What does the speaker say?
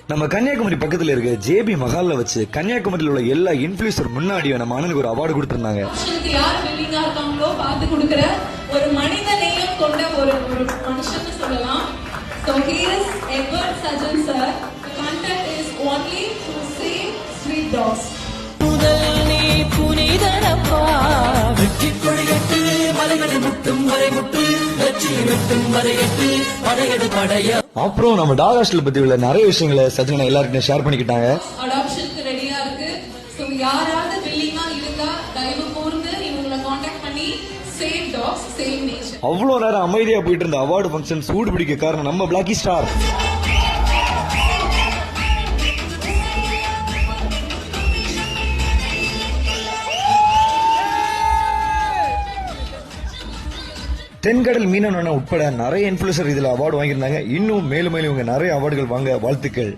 நம்ம கன்னியாகுமரி பக்கத்துல இருக்க ஜேபி மஹால்ல வச்சு கன்னியாகுமரியில் உள்ள எல்லா இன்ஃபுளுசர் முன்னாடியும் நம்ம அண்ணனுக்கு ஒரு அவார்டு கொடுத்திருந்தாங்க. யார் வில்லிங்கா இருக்காங்களோ பார்த்து கொடுக்கிற ஒரு மனித நேயம் கொண்ட ஒரு மனுஷன் சொல்லலாம். So he is Edward Sajan sir. The contact is only to save street dogs. முதல் நீ புனிதரப்பா வெற்றி கொடிகட்டு மலைகளை முட்டும் வரை முட்டு வெற்றி வெட்டும் வரையட்டு படையடு படைய. அப்புறம் நம்ம டாக் ஹாஸ்டல் பத்தி உள்ள நிறைய விஷயங்களை சஜனா எல்லாருக்கும் ஷேர் பண்ணிக்கிட்டாங்க. அடாப்ஷனுக்கு ரெடியா இருக்கு. So யாராவது வில்லிங்கா இருந்தா தயவு கூர்ந்து இவங்களை கான்டாக்ட் பண்ணி சேவ் டாக்ஸ் சேவ் நேச்சர். அவ்வளவு நேரம் அமைதியா போயிட்டு இருந்த அவார்டு ஃபங்க்ஷன் சூடு பிடிக்க காரணம் நம்ம பிளாக்கி ஸ்டார். தென்கடல் மீனவன உட்பட நிறைய இன்ஃபுளுசர் இதுல அவார்டு வாங்கியிருந்தாங்க. இன்னும் மேலும் மேலும் இவங்க நிறைய அவார்டுகள் வாங்க வாழ்த்துக்கள்.